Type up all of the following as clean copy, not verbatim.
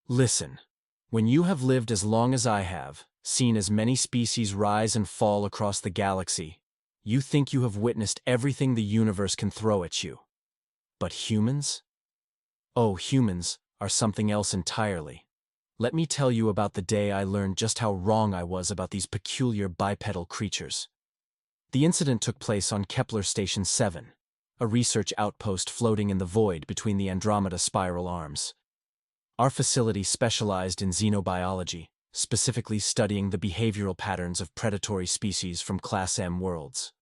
Listen, when you have lived as long as I have, seen as many species rise and fall across the galaxy, you think you have witnessed everything the universe can throw at you. But humans? Oh, humans are something else entirely. Let me tell you about the day I learned just how wrong I was about these peculiar bipedal creatures. The incident took place on Kepler Station 7, a research outpost floating in the void between the Andromeda spiral arms. Our facility specialized in xenobiology, specifically studying the behavioral patterns of predatory species from Class M worlds.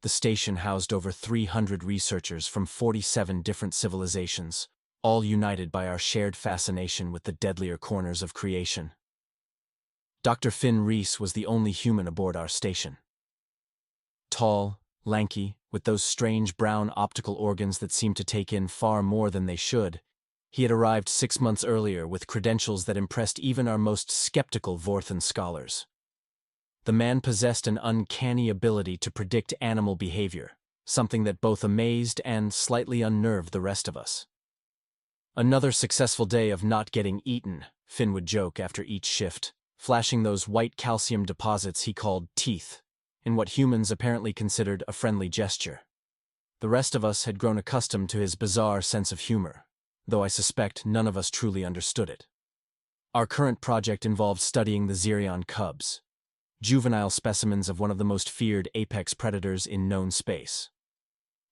The station housed over 300 researchers from 47 different civilizations, all united by our shared fascination with the deadlier corners of creation. Dr. Finn Reese was the only human aboard our station. Tall, lanky, with those strange brown optical organs that seemed to take in far more than they should, he had arrived 6 months earlier with credentials that impressed even our most skeptical Vorthan scholars. The man possessed an uncanny ability to predict animal behavior, something that both amazed and slightly unnerved the rest of us. Another successful day of not getting eaten, Finn would joke after each shift, flashing those white calcium deposits he called teeth, in what humans apparently considered a friendly gesture. The rest of us had grown accustomed to his bizarre sense of humor, though I suspect none of us truly understood it. Our current project involved studying the Xerion cubs, juvenile specimens of one of the most feared apex predators in known space.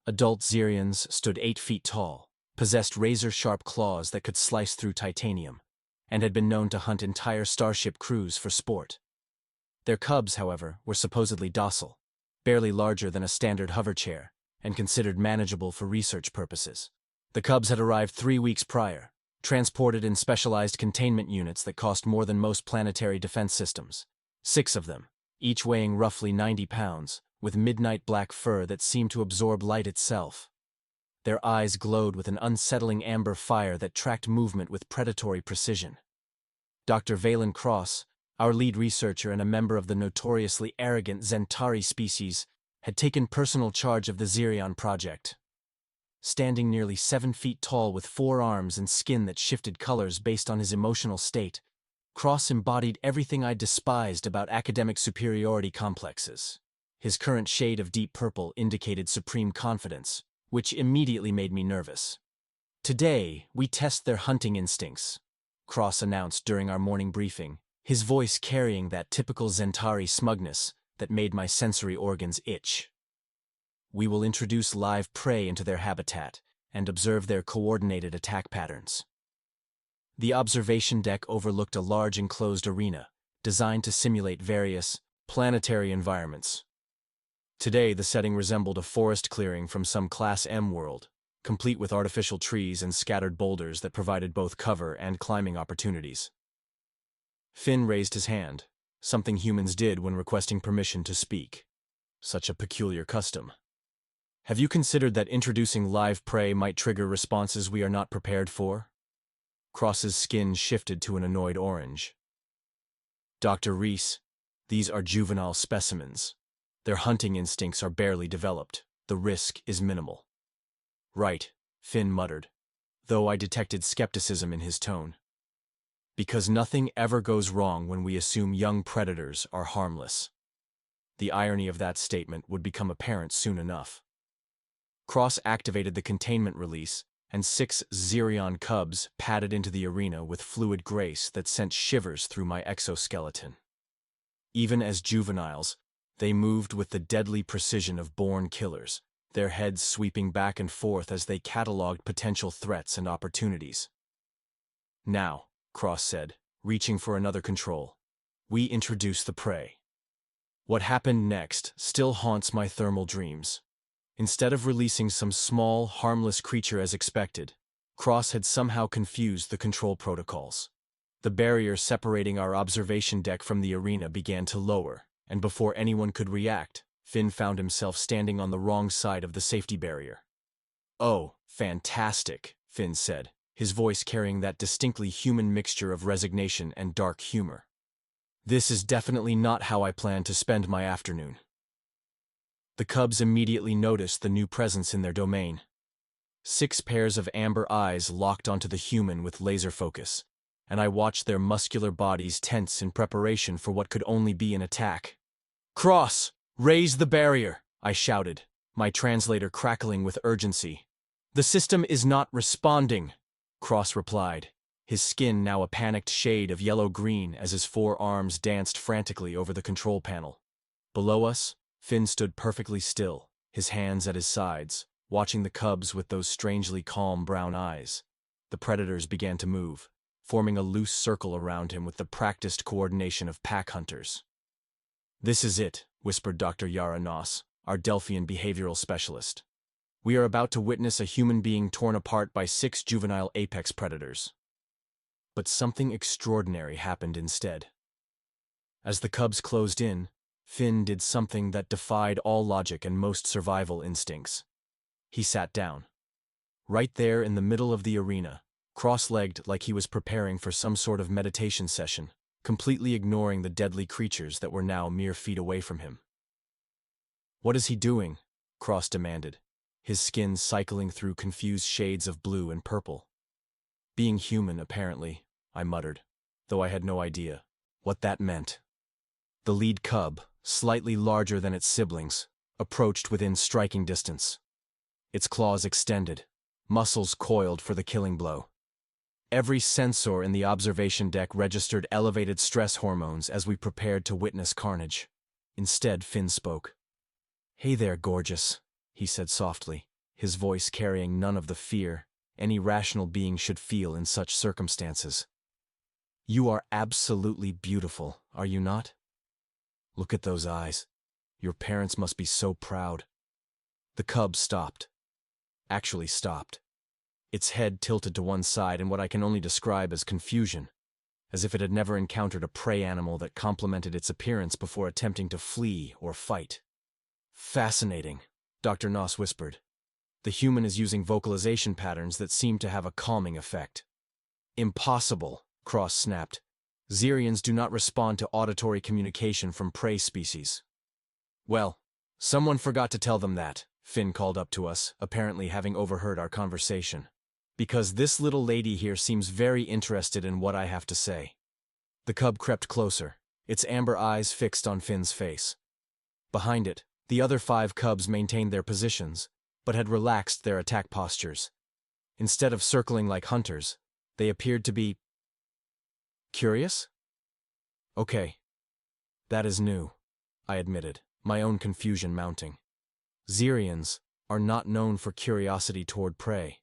Adult Xerions stood 8 feet tall, possessed razor-sharp claws that could slice through titanium, and had been known to hunt entire starship crews for sport. Their cubs, however, were supposedly docile, barely larger than a standard hover chair, and considered manageable for research purposes. The cubs had arrived 3 weeks prior, transported in specialized containment units that cost more than most planetary defense systems. 6 of them, each weighing roughly 90 pounds, with midnight black fur that seemed to absorb light itself. Their eyes glowed with an unsettling amber fire that tracked movement with predatory precision. Dr. Valen Cross, our lead researcher and a member of the notoriously arrogant Zentari species, had taken personal charge of the Xerion project. Standing nearly 7 feet tall with 4 arms and skin that shifted colors based on his emotional state, Cross embodied everything I despised about academic superiority complexes. His current shade of deep purple indicated supreme confidence, which immediately made me nervous. "Today, we test their hunting instincts," Cross announced during our morning briefing, his voice carrying that typical Zentari smugness that made my sensory organs itch. "We will introduce live prey into their habitat and observe their coordinated attack patterns." The observation deck overlooked a large enclosed arena, designed to simulate various planetary environments. Today, the setting resembled a forest clearing from some Class M world, complete with artificial trees and scattered boulders that provided both cover and climbing opportunities. Finn raised his hand, something humans did when requesting permission to speak. Such a peculiar custom. "Have you considered that introducing live prey might trigger responses we are not prepared for?" Cross's skin shifted to an annoyed orange. "Dr. Reese, these are juvenile specimens. Their hunting instincts are barely developed. The risk is minimal." "Right," Finn muttered, though I detected skepticism in his tone. "Because nothing ever goes wrong when we assume young predators are harmless." The irony of that statement would become apparent soon enough. Cross activated the containment release, and 6 Xerion cubs padded into the arena with fluid grace that sent shivers through my exoskeleton. Even as juveniles, they moved with the deadly precision of born killers, their heads sweeping back and forth as they catalogued potential threats and opportunities. "Now," Cross said, reaching for another control, "we introduce the prey." What happened next still haunts my thermal dreams. Instead of releasing some small, harmless creature as expected, Cross had somehow confused the control protocols. The barrier separating our observation deck from the arena began to lower, and before anyone could react, Finn found himself standing on the wrong side of the safety barrier. "Oh, fantastic," Finn said, his voice carrying that distinctly human mixture of resignation and dark humor. "This is definitely not how I plan to spend my afternoon." The cubs immediately noticed the new presence in their domain. 6 pairs of amber eyes locked onto the human with laser focus, and I watched their muscular bodies tense in preparation for what could only be an attack. "Cross! Raise the barrier!" I shouted, my translator crackling with urgency. "The system is not responding," Cross replied, his skin now a panicked shade of yellow-green as his 4 arms danced frantically over the control panel. Below us, Finn stood perfectly still, his hands at his sides, watching the cubs with those strangely calm brown eyes. The predators began to move, forming a loose circle around him with the practiced coordination of pack hunters. "This is it," whispered Dr. Yara Noss, our Delphian behavioral specialist. "We are about to witness a human being torn apart by 6 juvenile apex predators." But something extraordinary happened instead. As the cubs closed in, Finn did something that defied all logic and most survival instincts. He sat down. Right there in the middle of the arena, cross-legged like he was preparing for some sort of meditation session, completely ignoring the deadly creatures that were now mere feet away from him. "What is he doing?" Cross demanded, his skin cycling through confused shades of blue and purple. "Being human, apparently," I muttered, though I had no idea what that meant. The lead cub, slightly larger than its siblings, approached within striking distance. Its claws extended, muscles coiled for the killing blow. Every sensor in the observation deck registered elevated stress hormones as we prepared to witness carnage. Instead, Finn spoke. "Hey there, gorgeous," he said softly, his voice carrying none of the fear any rational being should feel in such circumstances. "You are absolutely beautiful, are you not? Look at those eyes. Your parents must be so proud." The cub stopped. Actually stopped. Its head tilted to one side in what I can only describe as confusion, as if it had never encountered a prey animal that complemented its appearance before attempting to flee or fight. "Fascinating," Dr. Noss whispered. "The human is using vocalization patterns that seem to have a calming effect." "Impossible," Cross snapped. "Xerions do not respond to auditory communication from prey species." "Well, someone forgot to tell them that," Finn called up to us, apparently having overheard our conversation. "Because this little lady here seems very interested in what I have to say." The cub crept closer, its amber eyes fixed on Finn's face. Behind it, the other 5 cubs maintained their positions, but had relaxed their attack postures. Instead of circling like hunters, they appeared to be curious? "Okay. That is new," I admitted, my own confusion mounting. "Xerions are not known for curiosity toward prey."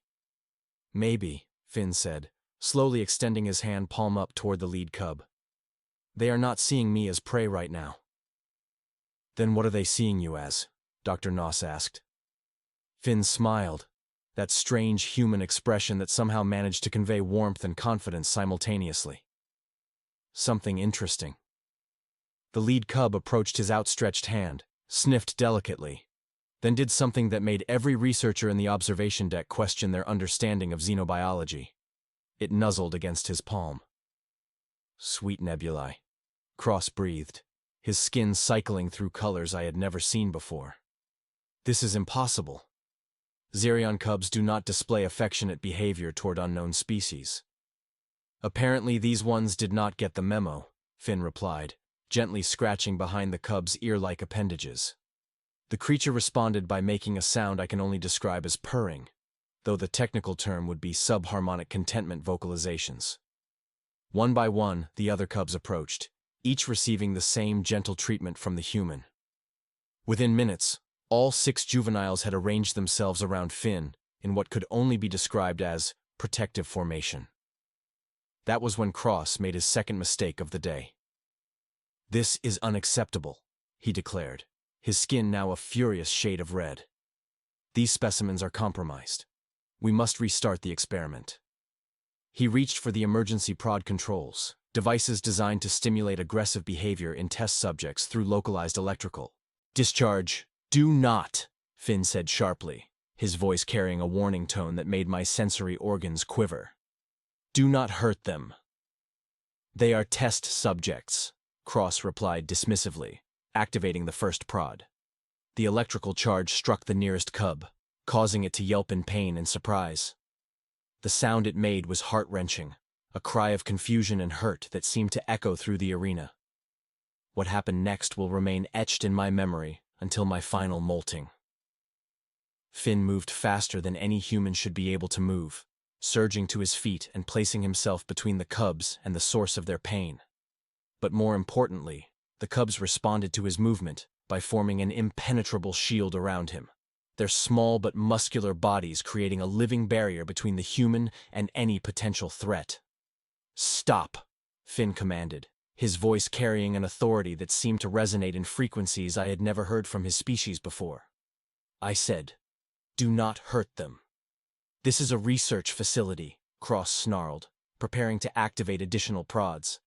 "Maybe," Finn said, slowly extending his hand palm up toward the lead cub. "They are not seeing me as prey right now." "Then what are they seeing you as?" Dr. Noss asked. Finn smiled, that strange human expression that somehow managed to convey warmth and confidence simultaneously. "Something interesting." The lead cub approached his outstretched hand, sniffed delicately, then did something that made every researcher in the observation deck question their understanding of xenobiology. It nuzzled against his palm. "Sweet nebulae," Cross breathed, his skin cycling through colors I had never seen before. "This is impossible. Xerion cubs do not display affectionate behavior toward unknown species." "Apparently these ones did not get the memo," Finn replied, gently scratching behind the cub's ear-like appendages. The creature responded by making a sound I can only describe as purring, though the technical term would be subharmonic contentment vocalizations. One by one, the other cubs approached, each receiving the same gentle treatment from the human. Within minutes, all 6 juveniles had arranged themselves around Finn in what could only be described as protective formation. That was when Cross made his second mistake of the day. "This is unacceptable," he declared, his skin now a furious shade of red. "These specimens are compromised. We must restart the experiment." He reached for the emergency prod controls, devices designed to stimulate aggressive behavior in test subjects through localized electrical. "Discharge. Do not," Finn said sharply, his voice carrying a warning tone that made my sensory organs quiver. "Do not hurt them." "They are test subjects," Cross replied dismissively, activating the first prod. The electrical charge struck the nearest cub, causing it to yelp in pain and surprise. The sound it made was heart-wrenching, a cry of confusion and hurt that seemed to echo through the arena. What happened next will remain etched in my memory until my final molting. Finn moved faster than any human should be able to move, surging to his feet and placing himself between the cubs and the source of their pain. But more importantly, the cubs responded to his movement by forming an impenetrable shield around him, their small but muscular bodies creating a living barrier between the human and any potential threat. "Stop," Finn commanded, his voice carrying an authority that seemed to resonate in frequencies I had never heard from his species before. I said, "Do not hurt them." "This is a research facility," Cross snarled, preparing to activate additional prods.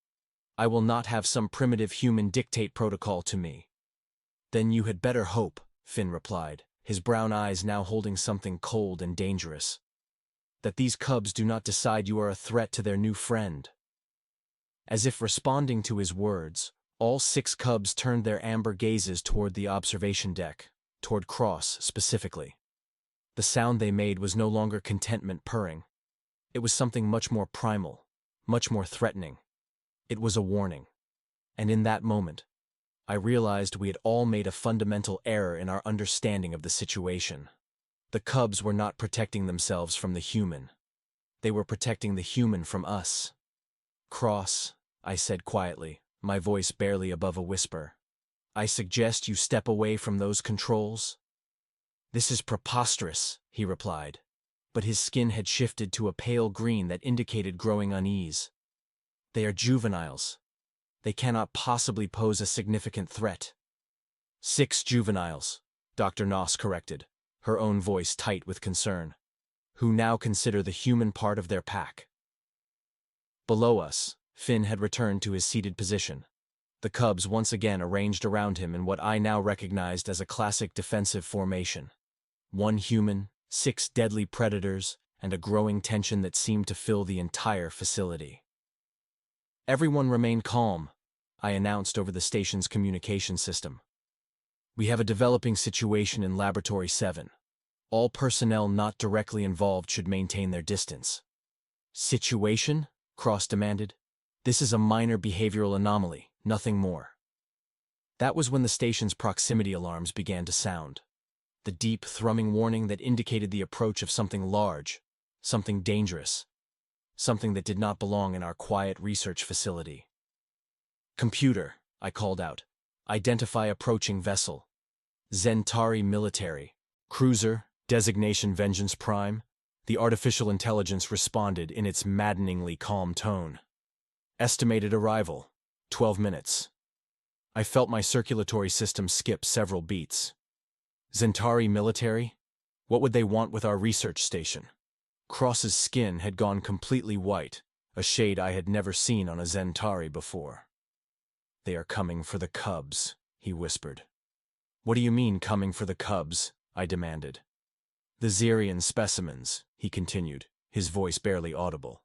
"I will not have some primitive human dictate protocol to me." "Then you had better hope," Finn replied, his brown eyes now holding something cold and dangerous, "that these cubs do not decide you are a threat to their new friend." As if responding to his words, all 6 cubs turned their amber gazes toward the observation deck, toward Cross specifically. The sound they made was no longer contentment purring. It was something much more primal, much more threatening. It was a warning. And in that moment, I realized we had all made a fundamental error in our understanding of the situation. The cubs were not protecting themselves from the human. They were protecting the human from us. "Cross," I said quietly, my voice barely above a whisper, "I suggest you step away from those controls." "This is preposterous," he replied, but his skin had shifted to a pale green that indicated growing unease. "They are juveniles. They cannot possibly pose a significant threat." "6 juveniles," Dr. Noss corrected, her own voice tight with concern, "who now consider the human part of their pack." Below us, Finn had returned to his seated position, the cubs once again arranged around him in what I now recognized as a classic defensive formation. 1 human, 6 deadly predators, and a growing tension that seemed to fill the entire facility. "Everyone remain calm," I announced over the station's communication system. "We have a developing situation in Laboratory 7. All personnel not directly involved should maintain their distance." "Situation?" Cross demanded. "This is a minor behavioral anomaly, nothing more." That was when the station's proximity alarms began to sound. The deep, thrumming warning that indicated the approach of something large, something dangerous, something that did not belong in our quiet research facility. "Computer," I called out. "Identify approaching vessel. Zentari military. Cruiser, designation Vengeance Prime." The artificial intelligence responded in its maddeningly calm tone. "Estimated arrival, 12 minutes. I felt my circulatory system skip several beats. "Zentari military? What would they want with our research station?" Cross's skin had gone completely white, a shade I had never seen on a Zentari before. "They are coming for the cubs," he whispered. "What do you mean, coming for the cubs?" I demanded. "The Xerion specimens," he continued, his voice barely audible.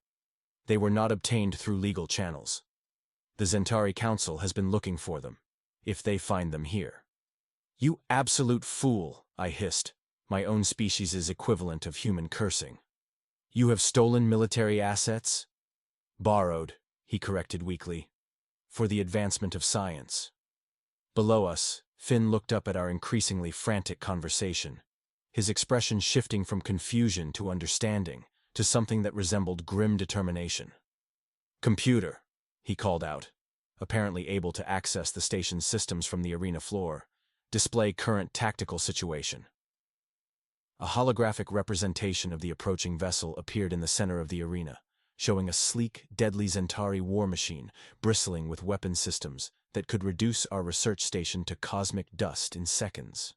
"They were not obtained through legal channels. The Zentari Council has been looking for them, if they find them here." "You absolute fool," I hissed, my own species' equivalent of human cursing. "You have stolen military assets?" "Borrowed," he corrected weakly, "for the advancement of science." Below us, Finn looked up at our increasingly frantic conversation, his expression shifting from confusion to understanding, to something that resembled grim determination. "Computer," he called out, apparently able to access the station's systems from the arena floor, "display current tactical situation." A holographic representation of the approaching vessel appeared in the center of the arena, showing a sleek, deadly Zentari war machine bristling with weapon systems that could reduce our research station to cosmic dust in seconds.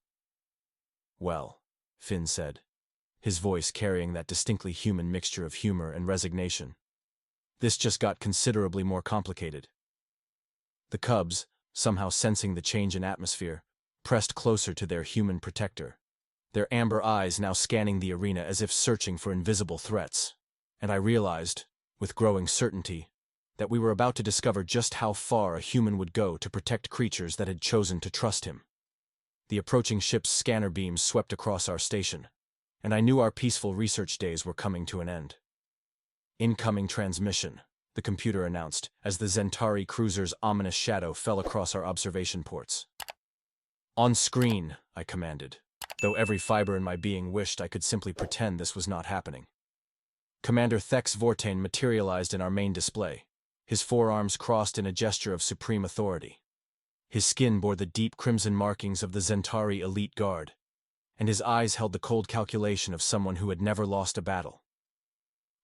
"Well," Finn said, his voice carrying that distinctly human mixture of humor and resignation, "this just got considerably more complicated." The cubs, somehow sensing the change in atmosphere, pressed closer to their human protector, their amber eyes now scanning the arena as if searching for invisible threats. And I realized, with growing certainty, that we were about to discover just how far a human would go to protect creatures that had chosen to trust him. The approaching ship's scanner beams swept across our station, and I knew our peaceful research days were coming to an end. "Incoming transmission," the computer announced, as the Zentari cruiser's ominous shadow fell across our observation ports. On screen, I commanded, though every fiber in my being wished I could simply pretend this was not happening. Commander Thex Vortain materialized in our main display, his forearms crossed in a gesture of supreme authority. His skin bore the deep crimson markings of the Zentari elite guard, and his eyes held the cold calculation of someone who had never lost a battle.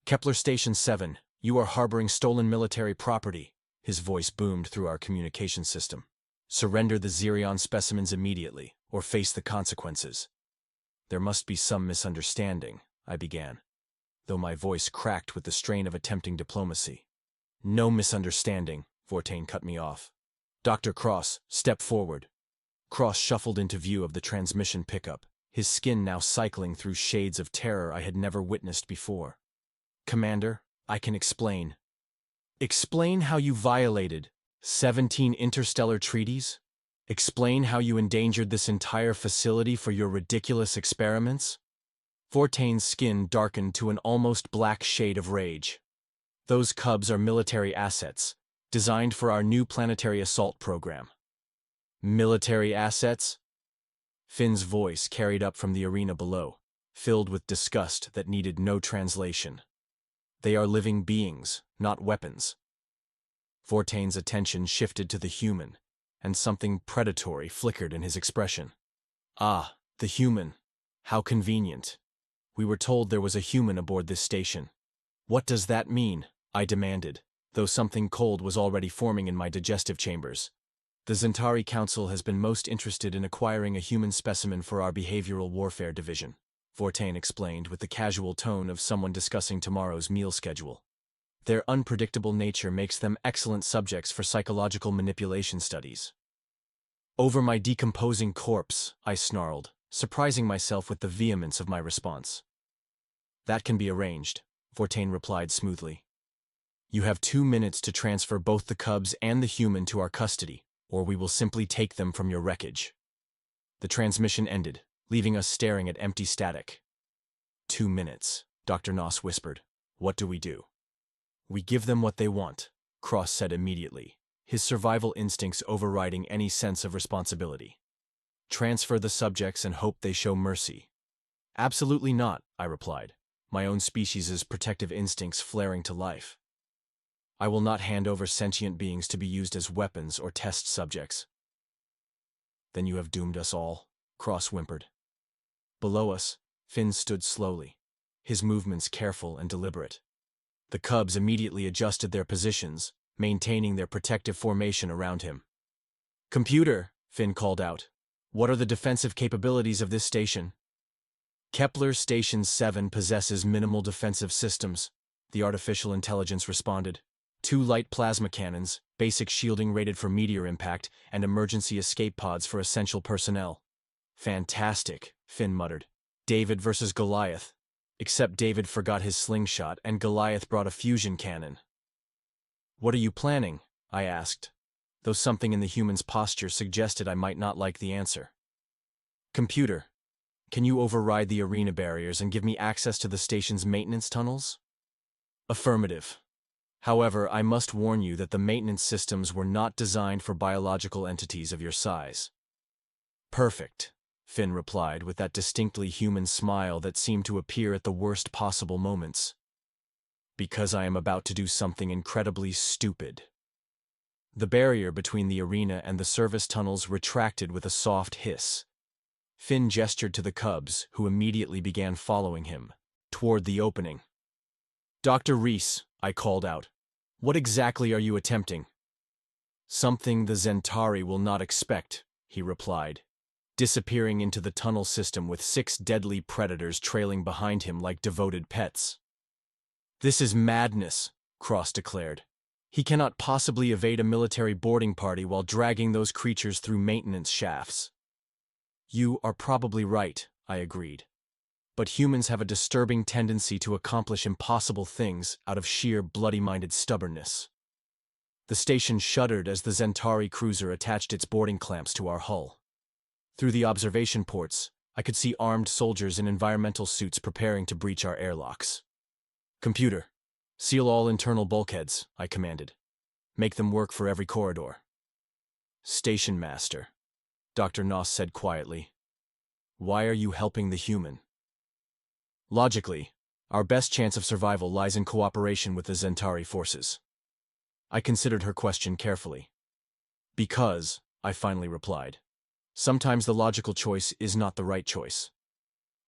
Kepler Station 7, you are harboring stolen military property, his voice boomed through our communication system. Surrender the Xerion specimens immediately, or face the consequences. There must be some misunderstanding, I began, though my voice cracked with the strain of attempting diplomacy. No misunderstanding, Vortain cut me off. Dr. Cross, step forward. Cross shuffled into view of the transmission pickup, his skin now cycling through shades of terror I had never witnessed before. Commander, I can explain. Explain how you violated 17 interstellar treaties? Explain how you endangered this entire facility for your ridiculous experiments? Vortain's skin darkened to an almost black shade of rage. Those cubs are military assets, designed for our new planetary assault program. Military assets? Finn's voice carried up from the arena below, filled with disgust that needed no translation. They are living beings, not weapons. Vortain's attention shifted to the human, and something predatory flickered in his expression. Ah, the human. How convenient. We were told there was a human aboard this station. What does that mean? I demanded, though something cold was already forming in my digestive chambers. The Zentari Council has been most interested in acquiring a human specimen for our behavioral warfare division, Vortain explained with the casual tone of someone discussing tomorrow's meal schedule. Their unpredictable nature makes them excellent subjects for psychological manipulation studies. Over my decomposing corpse, I snarled, surprising myself with the vehemence of my response. That can be arranged, Vortain replied smoothly. You have 2 minutes to transfer both the cubs and the human to our custody, or we will simply take them from your wreckage. The transmission ended, leaving us staring at empty static. 2 minutes, Dr. Noss whispered. What do we do? We give them what they want, Cross said immediately, his survival instincts overriding any sense of responsibility. Transfer the subjects and hope they show mercy. Absolutely not, I replied, my own species' protective instincts flaring to life. I will not hand over sentient beings to be used as weapons or test subjects. Then you have doomed us all, Cross whimpered. Below us, Finn stood slowly, his movements careful and deliberate. The cubs immediately adjusted their positions, maintaining their protective formation around him. Computer, Finn called out. What are the defensive capabilities of this station? Kepler Station 7 possesses minimal defensive systems, the artificial intelligence responded. 2 light plasma cannons, basic shielding rated for meteor impact, and emergency escape pods for essential personnel. Fantastic, Finn muttered. David versus Goliath. Except David forgot his slingshot and Goliath brought a fusion cannon. What are you planning? I asked, though something in the human's posture suggested I might not like the answer. Computer, can you override the arena barriers and give me access to the station's maintenance tunnels? Affirmative. However, I must warn you that the maintenance systems were not designed for biological entities of your size. Perfect, Finn replied with that distinctly human smile that seemed to appear at the worst possible moments. Because I am about to do something incredibly stupid. The barrier between the arena and the service tunnels retracted with a soft hiss. Finn gestured to the cubs, who immediately began following him, toward the opening. Dr. Reese, I called out. What exactly are you attempting? Something the Zentari will not expect, he replied, disappearing into the tunnel system with 6 deadly predators trailing behind him like devoted pets. This is madness, Cross declared. He cannot possibly evade a military boarding party while dragging those creatures through maintenance shafts. You are probably right, I agreed. But humans have a disturbing tendency to accomplish impossible things out of sheer bloody-minded stubbornness. The station shuddered as the Zentari cruiser attached its boarding clamps to our hull. Through the observation ports, I could see armed soldiers in environmental suits preparing to breach our airlocks. Computer, Seal all internal bulkheads, I commanded. Make them work for every corridor. Station Master, Dr. Noss said quietly. Why are you helping the human? Logically, our best chance of survival lies in cooperation with the Zentari forces. I considered her question carefully. Because, I finally replied, sometimes the logical choice is not the right choice.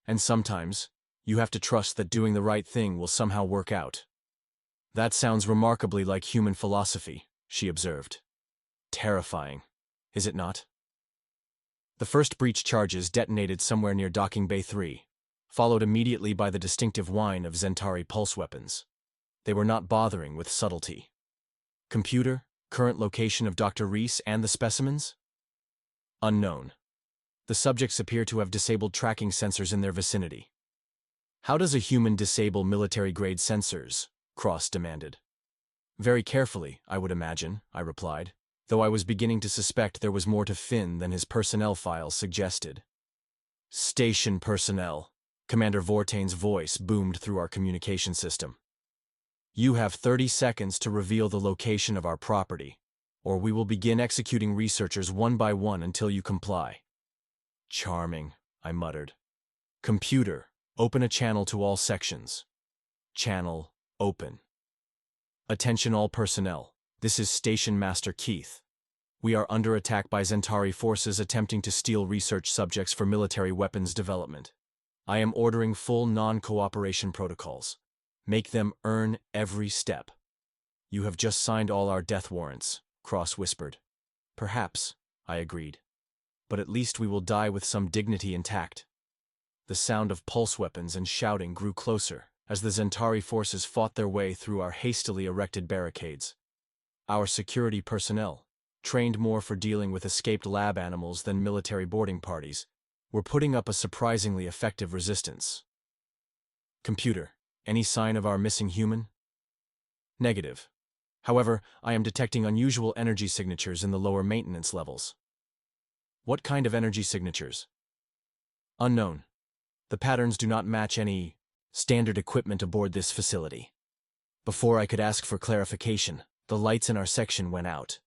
And sometimes, you have to trust that doing the right thing will somehow work out. That sounds remarkably like human philosophy, she observed. Terrifying, is it not? The first breach charges detonated somewhere near Docking Bay 3, followed immediately by the distinctive whine of Zentari pulse weapons. They were not bothering with subtlety. Computer, current location of Dr. Reese and the specimens? Unknown. The subjects appear to have disabled tracking sensors in their vicinity. How does a human disable military-grade sensors? Cross demanded. Very carefully, I would imagine, I replied, though I was beginning to suspect there was more to Finn than his personnel files suggested. Station personnel, Commander Vortain's voice boomed through our communication system. You have 30 seconds to reveal the location of our property, or we will begin executing researchers one by one until you comply. Charming, I muttered. Computer, open a channel to all sections. Channel, open. Attention all personnel, this is Station Master Keith. We are under attack by Zentari forces attempting to steal research subjects for military weapons development. I am ordering full non-cooperation protocols. Make them earn every step. You have just signed all our death warrants, Cross whispered. Perhaps, I agreed. But at least we will die with some dignity intact. The sound of pulse weapons and shouting grew closer as the Zentari forces fought their way through our hastily erected barricades. Our security personnel, trained more for dealing with escaped lab animals than military boarding parties, were putting up a surprisingly effective resistance. Computer, any sign of our missing human? Negative. However, I am detecting unusual energy signatures in the lower maintenance levels. What kind of energy signatures? Unknown. The patterns do not match any standard equipment aboard this facility. Before I could ask for clarification, the lights in our section went out.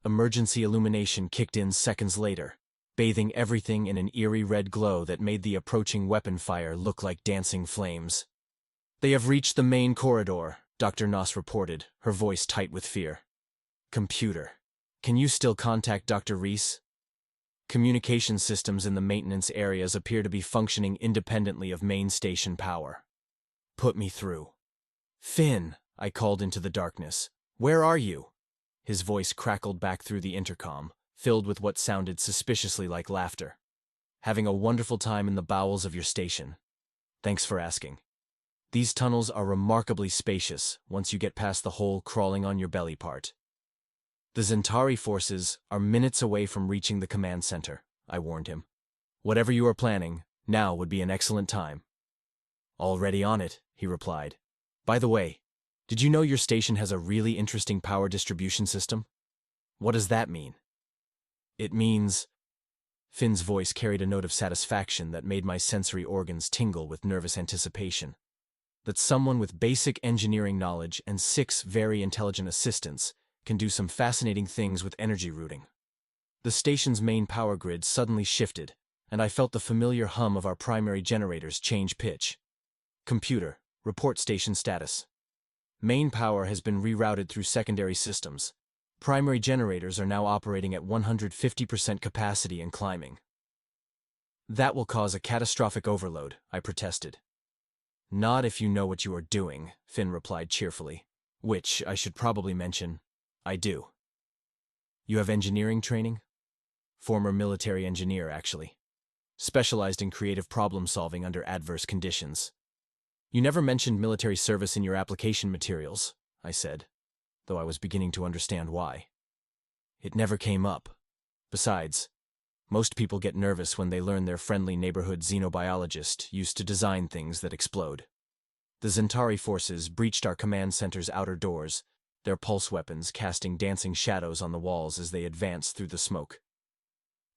Emergency illumination kicked in seconds later, bathing everything in an eerie red glow that made the approaching weapon fire look like dancing flames. They have reached the main corridor, Dr. Noss reported, her voice tight with fear. Computer, can you still contact Dr. Reese? Communication systems in the maintenance areas appear to be functioning independently of main station power. Put me through. Finn, I called into the darkness. Where are you? His voice crackled back through the intercom, filled with what sounded suspiciously like laughter. Having a wonderful time in the bowels of your station. Thanks for asking. These tunnels are remarkably spacious once you get past the whole crawling on your belly part. The Zentari forces are minutes away from reaching the command center, I warned him. Whatever you are planning, now would be an excellent time. Already on it, he replied. By the way, did you know your station has a really interesting power distribution system? What does that mean? It means... Finn's voice carried a note of satisfaction that made my sensory organs tingle with nervous anticipation. That someone with basic engineering knowledge and 6 very intelligent assistants can do some fascinating things with energy routing. The station's main power grid suddenly shifted, and I felt the familiar hum of our primary generators change pitch. Computer, report station status. Main power has been rerouted through secondary systems. Primary generators are now operating at 150% capacity and climbing. That will cause a catastrophic overload, I protested. Not if you know what you are doing, Finn replied cheerfully. Which, I should probably mention, I do. You have engineering training? Former military engineer, actually. Specialized in creative problem-solving under adverse conditions. You never mentioned military service in your application materials, I said, though I was beginning to understand why. It never came up. Besides, most people get nervous when they learn their friendly neighborhood xenobiologist used to design things that explode. The Zentari forces breached our command center's outer doors, their pulse weapons casting dancing shadows on the walls as they advanced through the smoke.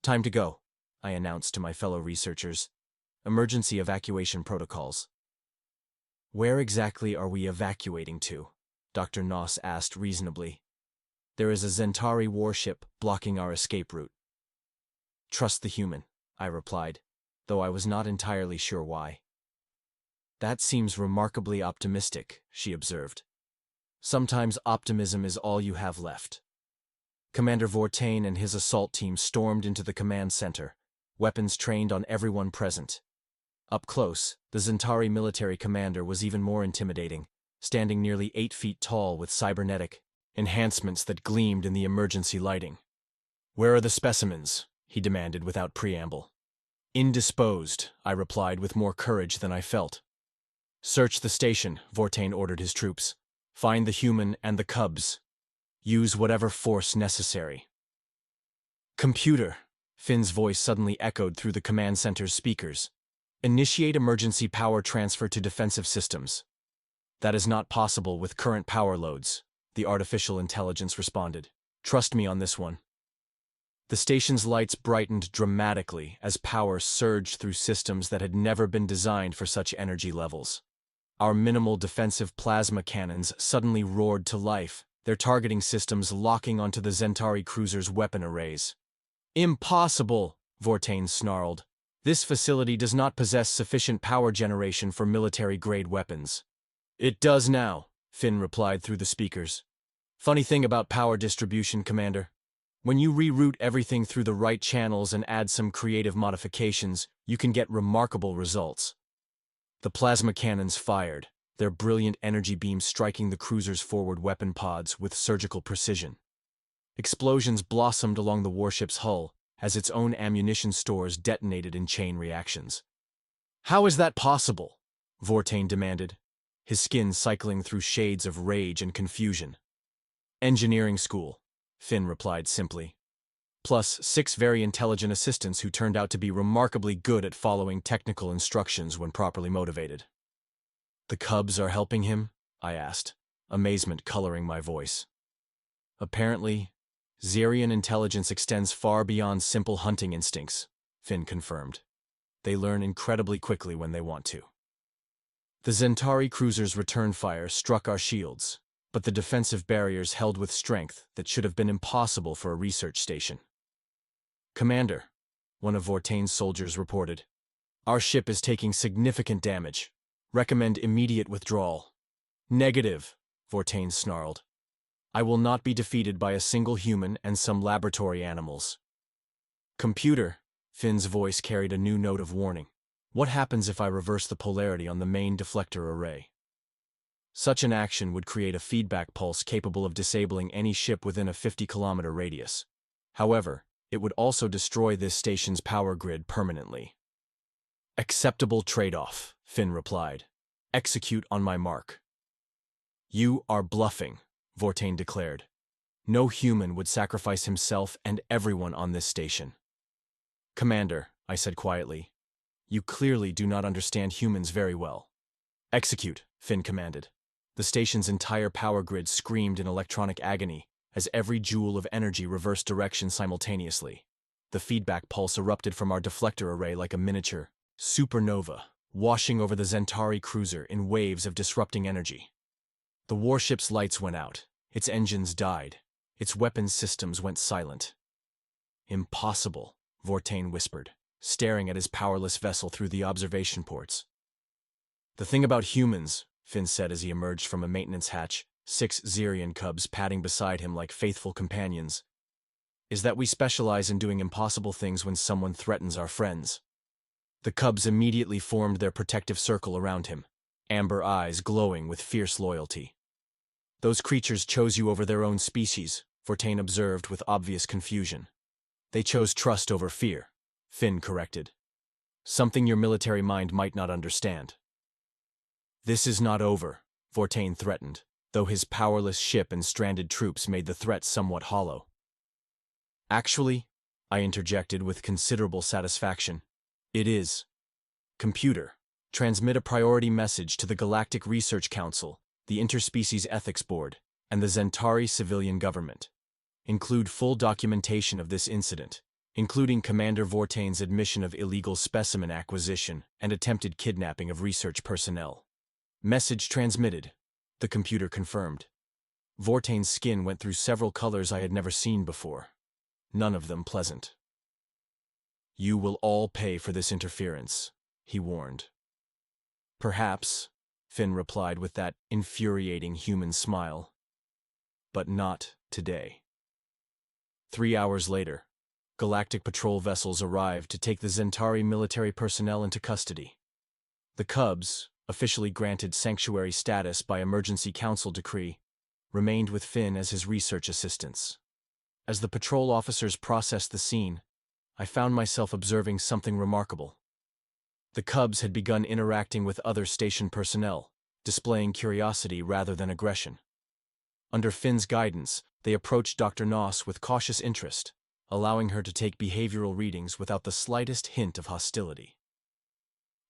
Time to go, I announced to my fellow researchers. Emergency evacuation protocols. Where exactly are we evacuating to? Dr. Noss asked reasonably. There is a Zentari warship blocking our escape route. Trust the human, I replied, though I was not entirely sure why. That seems remarkably optimistic, she observed. Sometimes optimism is all you have left. Commander Vortain and his assault team stormed into the command center, weapons trained on everyone present. Up close, the Zentari military commander was even more intimidating, standing nearly 8 feet tall with cybernetic enhancements that gleamed in the emergency lighting. Where are the specimens? He demanded without preamble. Indisposed, I replied with more courage than I felt. Search the station, Vortain ordered his troops. Find the human and the cubs. Use whatever force necessary. Computer, Finn's voice suddenly echoed through the command center's speakers. Initiate emergency power transfer to defensive systems. That is not possible with current power loads, the artificial intelligence responded. Trust me on this one. The station's lights brightened dramatically as power surged through systems that had never been designed for such energy levels. Our minimal defensive plasma cannons suddenly roared to life, their targeting systems locking onto the Zentari cruiser's weapon arrays. Impossible, Vortain snarled. This facility does not possess sufficient power generation for military-grade weapons. It does now, Finn replied through the speakers. Funny thing about power distribution, Commander. When you reroute everything through the right channels and add some creative modifications, you can get remarkable results. The plasma cannons fired, their brilliant energy beams striking the cruiser's forward weapon pods with surgical precision. Explosions blossomed along the warship's hull as its own ammunition stores detonated in chain reactions. How is that possible? Vortain demanded, his skin cycling through shades of rage and confusion. Engineering school, Finn replied simply. Plus 6 very intelligent assistants who turned out to be remarkably good at following technical instructions when properly motivated. The cubs are helping him? I asked, amazement coloring my voice. Apparently, Xerion intelligence extends far beyond simple hunting instincts, Finn confirmed. They learn incredibly quickly when they want to. The Zentari cruiser's return fire struck our shields, but the defensive barriers held with strength that should have been impossible for a research station. Commander, one of Vortain's soldiers reported. Our ship is taking significant damage. Recommend immediate withdrawal. Negative, Vortain snarled. I will not be defeated by a single human and some laboratory animals. Computer, Finn's voice carried a new note of warning. What happens if I reverse the polarity on the main deflector array? Such an action would create a feedback pulse capable of disabling any ship within a 50-kilometer radius. However, it would also destroy this station's power grid permanently. Acceptable trade-off, Finn replied. Execute on my mark. You are bluffing, Vortain declared. No human would sacrifice himself and everyone on this station. Commander, I said quietly, you clearly do not understand humans very well. Execute, Finn commanded. The station's entire power grid screamed in electronic agony as every joule of energy reversed direction simultaneously. The feedback pulse erupted from our deflector array like a miniature supernova, washing over the Zentari cruiser in waves of disrupting energy. The warship's lights went out, its engines died, its weapons systems went silent. Impossible, Vortain whispered, staring at his powerless vessel through the observation ports. The thing about humans, Finn said as he emerged from a maintenance hatch, 6 Xerion cubs padding beside him like faithful companions, is that we specialize in doing impossible things when someone threatens our friends. The cubs immediately formed their protective circle around him, amber eyes glowing with fierce loyalty. Those creatures chose you over their own species, Vortain observed with obvious confusion. They chose trust over fear, Finn corrected. Something your military mind might not understand. This is not over, Vortain threatened, though his powerless ship and stranded troops made the threat somewhat hollow. Actually, I interjected with considerable satisfaction, it is. Computer, transmit a priority message to the Galactic Research Council, the Interspecies Ethics Board, and the Zentari civilian government. Include full documentation of this incident, including Commander Vortain's admission of illegal specimen acquisition and attempted kidnapping of research personnel. Message transmitted, the computer confirmed. Vortain's skin went through several colors I had never seen before, none of them pleasant. "You will all pay for this interference," he warned. "Perhaps," Finn replied with that infuriating human smile. "But not today." 3 hours later, Galactic Patrol vessels arrived to take the Zentari military personnel into custody. The Cubs, officially granted sanctuary status by Emergency Council decree, remained with Finn as his research assistants. As the patrol officers processed the scene, I found myself observing something remarkable. The Cubs had begun interacting with other station personnel, displaying curiosity rather than aggression. Under Finn's guidance, they approached Dr. Noss with cautious interest, allowing her to take behavioral readings without the slightest hint of hostility.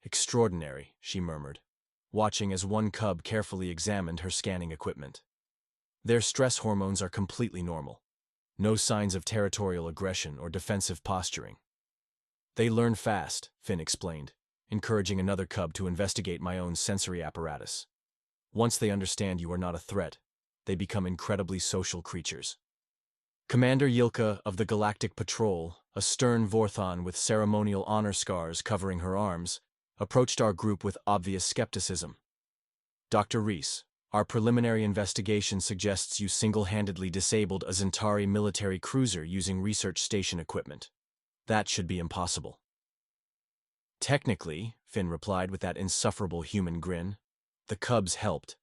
"Extraordinary," she murmured, watching as one cub carefully examined her scanning equipment. "Their stress hormones are completely normal. No signs of territorial aggression or defensive posturing." "They learn fast," Finn explained, encouraging another cub to investigate my own sensory apparatus. "Once they understand you are not a threat, they become incredibly social creatures." Commander Yilka of the Galactic Patrol, a stern Vorthon with ceremonial honor scars covering her arms, approached our group with obvious skepticism. "Dr. Reese, our preliminary investigation suggests you single-handedly disabled a Zentari military cruiser using research station equipment. That should be impossible." "Technically," Finn replied with that insufferable human grin, "the Cubs helped.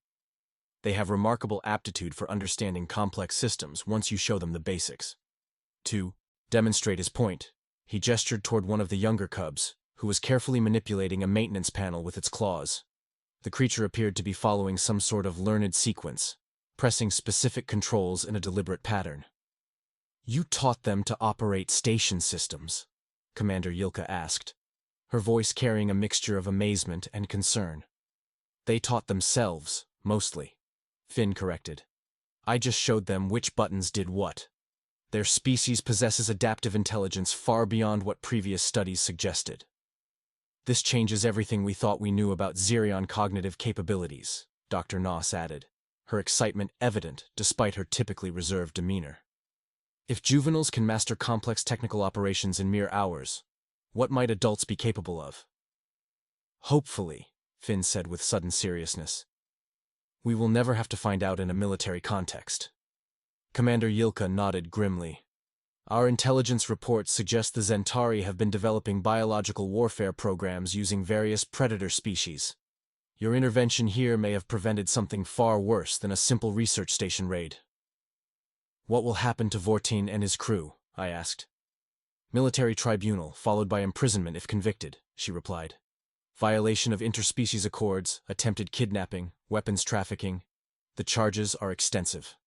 They have remarkable aptitude for understanding complex systems once you show them the basics." To demonstrate his point, he gestured toward one of the younger cubs, who was carefully manipulating a maintenance panel with its claws. The creature appeared to be following some sort of learned sequence, pressing specific controls in a deliberate pattern. "You taught them to operate station systems?" Commander Yilka asked, her voice carrying a mixture of amazement and concern. "They taught themselves, mostly," Finn corrected. "I just showed them which buttons did what. Their species possesses adaptive intelligence far beyond what previous studies suggested. This changes everything we thought we knew about Xerion cognitive capabilities," Dr. Noss added, her excitement evident despite her typically reserved demeanor. "If juveniles can master complex technical operations in mere hours, what might adults be capable of?" "Hopefully," Finn said with sudden seriousness, "we will never have to find out in a military context." Commander Yilka nodded grimly. "Our intelligence reports suggest the Zentari have been developing biological warfare programs using various predator species. Your intervention here may have prevented something far worse than a simple research station raid." "What will happen to Vortain and his crew?" I asked. "Military tribunal, followed by imprisonment if convicted," she replied. "Violation of interspecies accords, attempted kidnapping, weapons trafficking. The charges are extensive."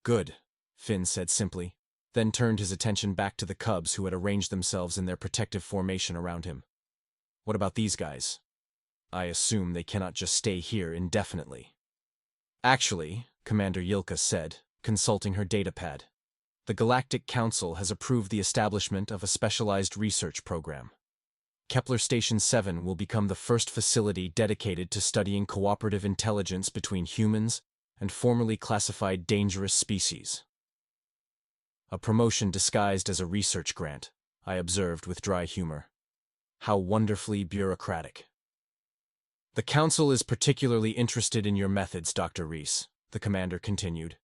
"Good," Finn said simply, then turned his attention back to the cubs who had arranged themselves in their protective formation around him. "What about these guys? I assume they cannot just stay here indefinitely." "Actually," Commander Yilka said, consulting her datapad, "the Galactic Council has approved the establishment of a specialized research program. Kepler Station 7 will become the first facility dedicated to studying cooperative intelligence between humans and formerly classified dangerous species." "A promotion disguised as a research grant," I observed with dry humor. "How wonderfully bureaucratic." "The Council is particularly interested in your methods, Dr. Reese," the commander continued.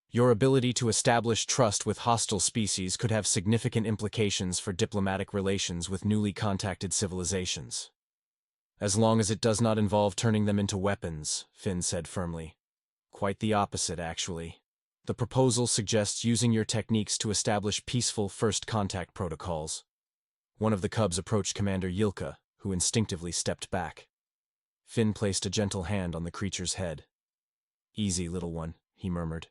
"Your ability to establish trust with hostile species could have significant implications for diplomatic relations with newly contacted civilizations." "As long as it does not involve turning them into weapons," Finn said firmly. "Quite the opposite, actually. The proposal suggests using your techniques to establish peaceful first contact protocols." One of the cubs approached Commander Yilka, who instinctively stepped back. Finn placed a gentle hand on the creature's head. "Easy, little one," he murmured.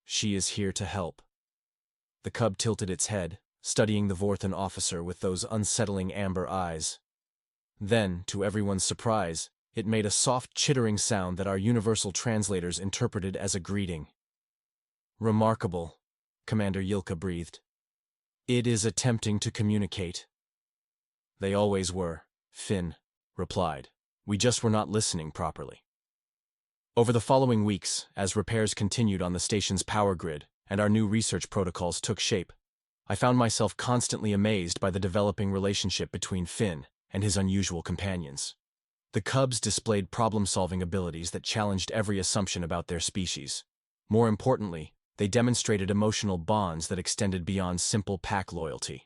"She is here to help." The cub tilted its head, studying the Vorthan officer with those unsettling amber eyes. Then, to everyone's surprise, it made a soft chittering sound that our universal translators interpreted as a greeting. "Remarkable," Commander Yilka breathed. "It is attempting to communicate." "They always were," Finn replied. "We just were not listening properly." Over the following weeks, as repairs continued on the station's power grid and our new research protocols took shape, I found myself constantly amazed by the developing relationship between Finn and his unusual companions. The cubs displayed problem-solving abilities that challenged every assumption about their species. More importantly, they demonstrated emotional bonds that extended beyond simple pack loyalty.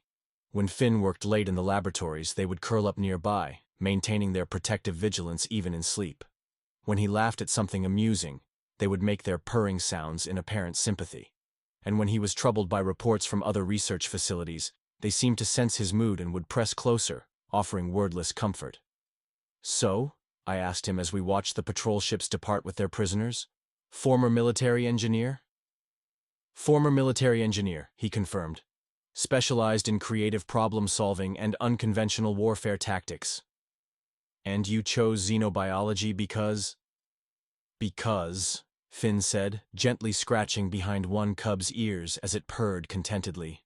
When Finn worked late in the laboratories, they would curl up nearby, maintaining their protective vigilance even in sleep. When he laughed at something amusing, they would make their purring sounds in apparent sympathy. And when he was troubled by reports from other research facilities, they seemed to sense his mood and would press closer, offering wordless comfort. "So?" I asked him as we watched the patrol ships depart with their prisoners. "Former military engineer?" "Former military engineer," he confirmed. "Specialized in creative problem-solving and unconventional warfare tactics." "And you chose xenobiology because?" "Because," Finn said, gently scratching behind one cub's ears as it purred contentedly.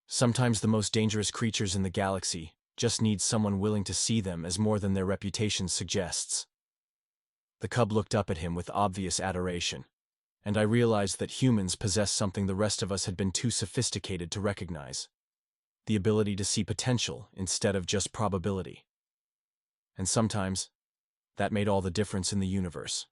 "Sometimes the most dangerous creatures in the galaxy just need someone willing to see them as more than their reputation suggests." The cub looked up at him with obvious adoration, and I realized that humans possess something the rest of us had been too sophisticated to recognize: the ability to see potential instead of just probability. And sometimes, that made all the difference in the universe.